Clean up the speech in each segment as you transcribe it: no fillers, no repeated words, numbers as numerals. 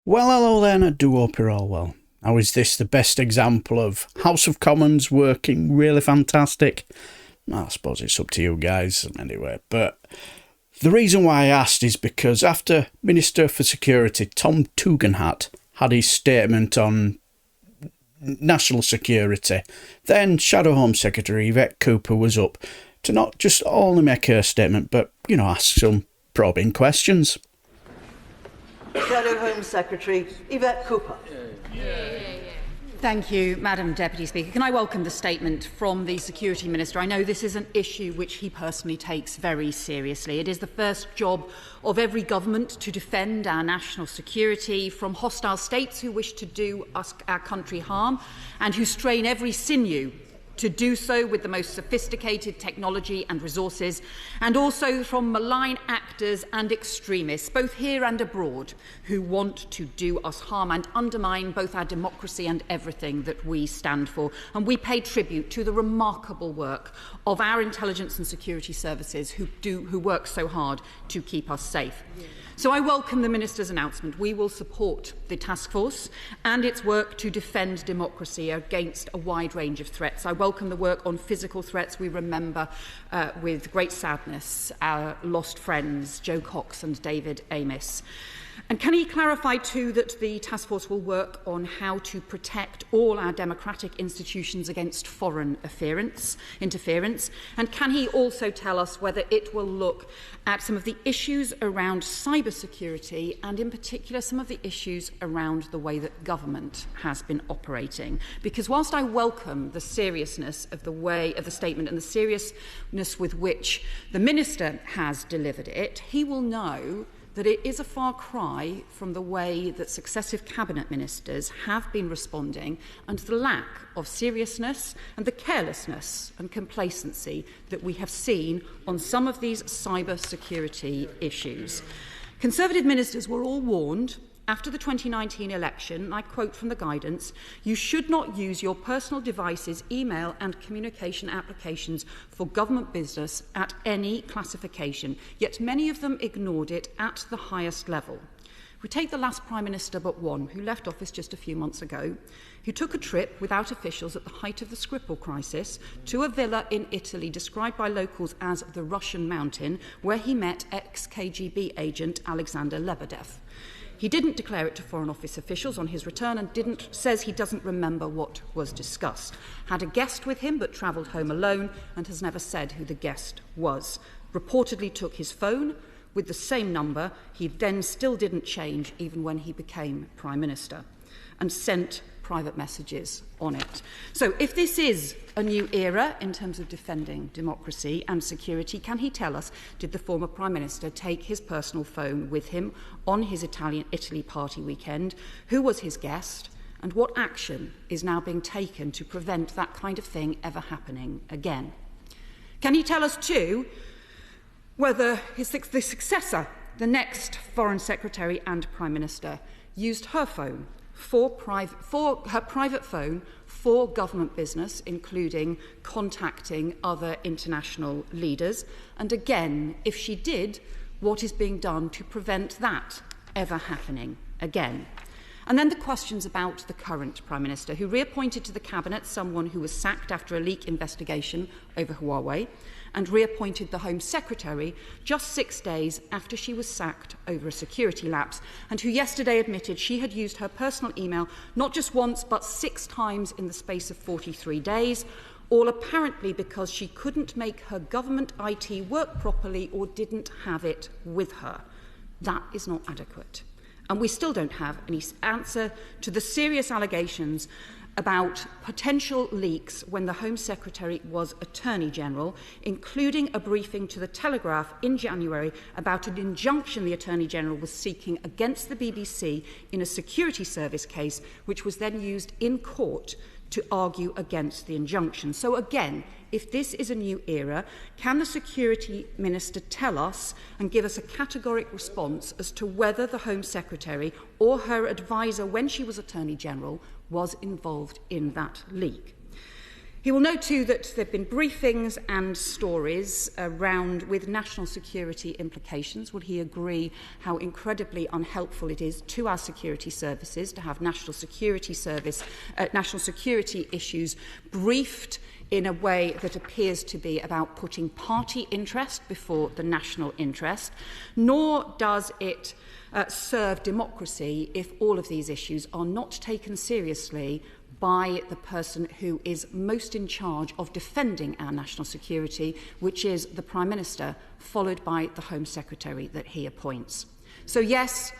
Well, hello there, and I do hope you're all well. Now, is this the best example of House of Commons working really fantastic? I suppose it's up to you guys, anyway. But the reason why I asked is because after Minister for Security Tom Tugendhat had his statement on national security, then Shadow Home Secretary Yvette Cooper was up to not just only make her statement, but, ask some probing questions. Shadow Home Secretary Yvette Cooper. Thank you, Madam Deputy Speaker. Can I welcome the statement from the Security Minister? I know this is an issue which he personally takes very seriously. It is the first job of every government to defend our national security from hostile states who wish to do our country harm and who strain every sinew to do so with the most sophisticated technology and resources, and also from malign actors and extremists, both here and abroad, who want to do us harm and undermine both our democracy and everything that we stand for. And we pay tribute to the remarkable work of our intelligence and security services who work so hard to keep us safe. So I welcome the Minister's announcement. We will support the task force and its work to defend democracy against a wide range of threats. I welcome the work on physical threats. We remember with great sadness our lost friends Jo Cox and David Amis. And can he clarify too that the task force will work on how to protect all our democratic institutions against foreign interference? And can he also tell us whether it will look at some of the issues around cybersecurity and in particular some of the issues around the way that government has been operating? Because whilst I welcome the seriousness of the statement and the seriousness with which the Minister has delivered it, he will know that it is a far cry from the way that successive cabinet ministers have been responding and the lack of seriousness and the carelessness and complacency that we have seen on some of these cyber security issues. Conservative ministers were all warned after the 2019 election, and I quote from the guidance, "You should not use your personal devices, email and communication applications for government business at any classification," yet many of them ignored it at the highest level. We take the last Prime Minister but one, who left office just a few months ago, who took a trip without officials at the height of the Skripal crisis to a villa in Italy described by locals as the Russian mountain, where he met ex-KGB agent Alexander Lebedev. He didn't declare it to Foreign Office officials on his return and says he doesn't remember what was discussed. Had a guest with him but travelled home alone and has never said who the guest was. Reportedly took his phone with the same number he then still didn't change even when he became Prime Minister, and sent private messages on it. So if this is a new era in terms of defending democracy and security, can he tell us, did the former Prime Minister take his personal phone with him on his Italy party weekend? Who was his guest? And what action is now being taken to prevent that kind of thing ever happening again? Can he tell us too whether the successor, the next Foreign Secretary and Prime Minister, used her phone for her private phone for government business, including contacting other international leaders? And again, if she did, what is being done to prevent that ever happening again? And then the questions about the current Prime Minister, who reappointed to the Cabinet someone who was sacked after a leak investigation over Huawei, and reappointed the Home Secretary just 6 days after she was sacked over a security lapse, and who yesterday admitted she had used her personal email not just once but 6 times in the space of 43 days, all apparently because she couldn't make her government IT work properly or didn't have it with her. That is not adequate. And we still don't have any answer to the serious allegations about potential leaks when the Home Secretary was Attorney General, including a briefing to the Telegraph in January about an injunction the Attorney General was seeking against the BBC in a security service case, which was then used in court to argue against the injunction. So again, if this is a new era, can the Security Minister tell us and give us a categoric response as to whether the Home Secretary or her advisor when she was Attorney General was involved in that leak? He will note too that there have been briefings and stories around with national security implications. Will he agree how incredibly unhelpful it is to our security services to have national security issues briefed in a way that appears to be about putting party interest before the national interest? Nor does it serve democracy if all of these issues are not taken seriously by the person who is most in charge of defending our national security, which is the Prime Minister, followed by the Home Secretary that he appoints. So yes,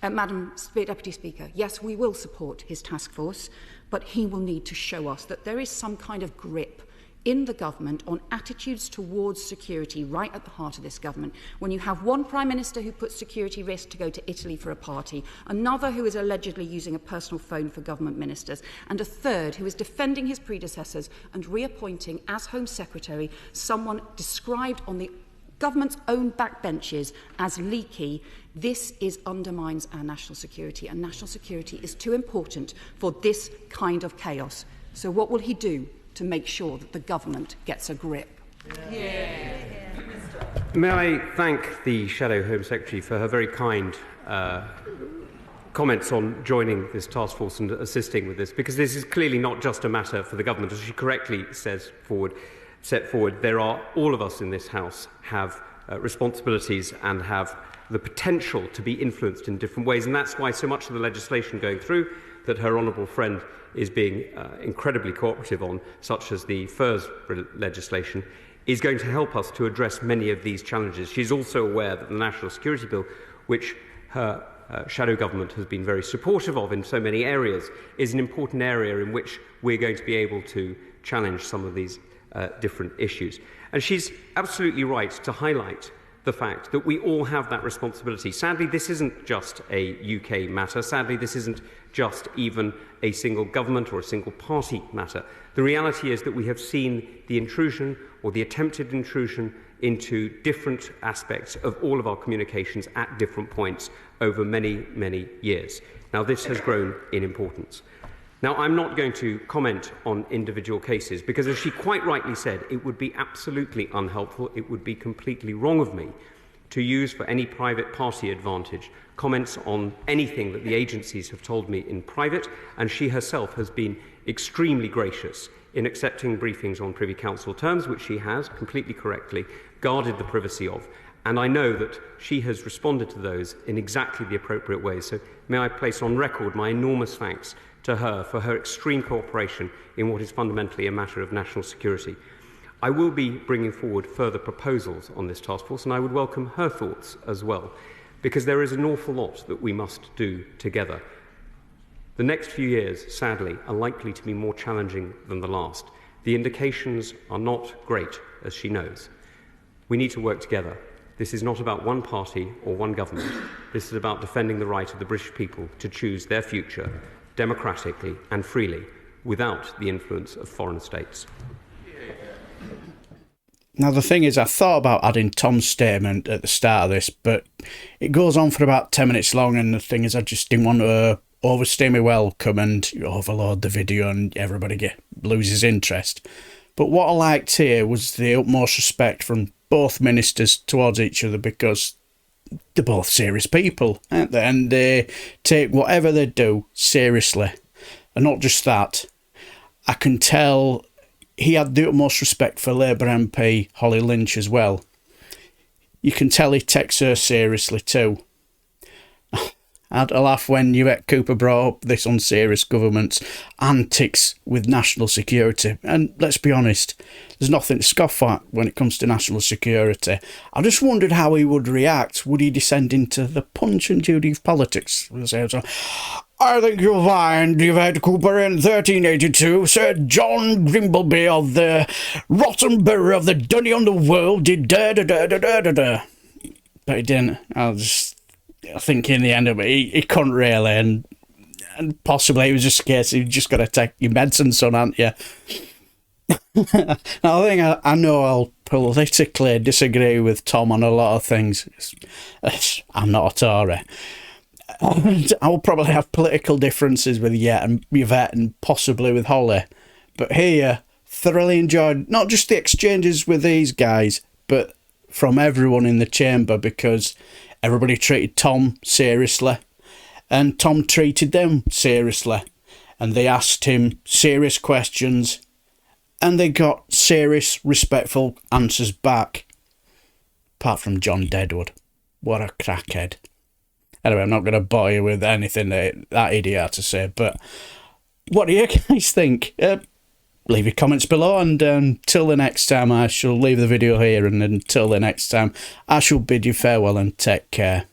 Madam Deputy Speaker, yes, we will support his task force, but he will need to show us that there is some kind of grip in the government on attitudes towards security right at the heart of this government. When you have one Prime Minister who puts security risk to go to Italy for a party, another who is allegedly using a personal phone for government ministers, and a third who is defending his predecessors and reappointing as Home Secretary someone described on the government's own backbenches as leaky, this undermines our national security, and national security is too important for this kind of chaos. So what will he do to make sure that the government gets a grip? May I thank the Shadow Home Secretary for her very kind comments on joining this task force and assisting with this, because this is clearly not just a matter for the government. As she correctly set forward, there are, all of us in this House have responsibilities and have the potential to be influenced in different ways, and that's why so much of the legislation going through that her honourable friend is being incredibly cooperative on, such as the FERS legislation, is going to help us to address many of these challenges. She's also aware that the National Security Bill, which her shadow government has been very supportive of in so many areas, is an important area in which we're going to be able to challenge some of these different issues. And she's absolutely right to highlight the fact that we all have that responsibility. Sadly, this isn't just a UK matter. Sadly, this isn't just even a single government or a single party matter. The reality is that we have seen the intrusion or the attempted intrusion into different aspects of all of our communications at different points over many, many years. Now, this has grown in importance. Now, I'm not going to comment on individual cases because, as she quite rightly said, it would be absolutely unhelpful, it would be completely wrong of me to use for any private party advantage comments on anything that the agencies have told me in private, and she herself has been extremely gracious in accepting briefings on Privy Council terms, which she has, completely correctly, guarded the privacy of. And I know that she has responded to those in exactly the appropriate ways. So may I place on record my enormous thanks to her for her extreme cooperation in what is fundamentally a matter of national security. I will be bringing forward further proposals on this task force, and I would welcome her thoughts as well, because there is an awful lot that we must do together. The next few years, sadly, are likely to be more challenging than the last. The indications are not great, as she knows. We need to work together. This is not about one party or one government. This is about defending the right of the British people to choose their future democratically and freely, without the influence of foreign states. Now, the thing is, I thought about adding Tom's statement at the start of this, but it goes on for about 10 minutes long, and the thing is, I just didn't want to overstay my welcome and overload the video and everybody loses interest. But what I liked here was the utmost respect from both ministers towards each other, because they're both serious people, aren't they? And they take whatever they do seriously. And not just that, I can tell he had the utmost respect for Labour MP Holly Lynch as well. You can tell he takes her seriously too. I had a laugh when Yvette Cooper brought up this unserious government's antics with national security. And let's be honest, there's nothing to scoff at when it comes to national security. I just wondered how he would react. Would he descend into the Punch and Judy of politics? I think you'll find Yvette Cooper in 1382 said John Grimbleby of the rotten borough of the Dunny Underworld did da-da-da-da-da-da-da. But he didn't. I think in the end of it, he couldn't really, and possibly it was just a case you've just got to take your medicine, son, haven't you? Now, I know I'll politically disagree with Tom on a lot of things. I'm not a Tory. I will probably have political differences with Yvette and possibly with Holly. But here, thoroughly enjoyed not just the exchanges with these guys, but from everyone in the chamber, because everybody treated Tom seriously and Tom treated them seriously, and they asked him serious questions and they got serious, respectful answers back. Apart from John Deadwood. What a crackhead. Anyway, I'm not going to bore you with anything that idiot had to say, but what do you guys think? Leave your comments below, and until the next time, I shall leave the video here, and until the next time, I shall bid you farewell and take care.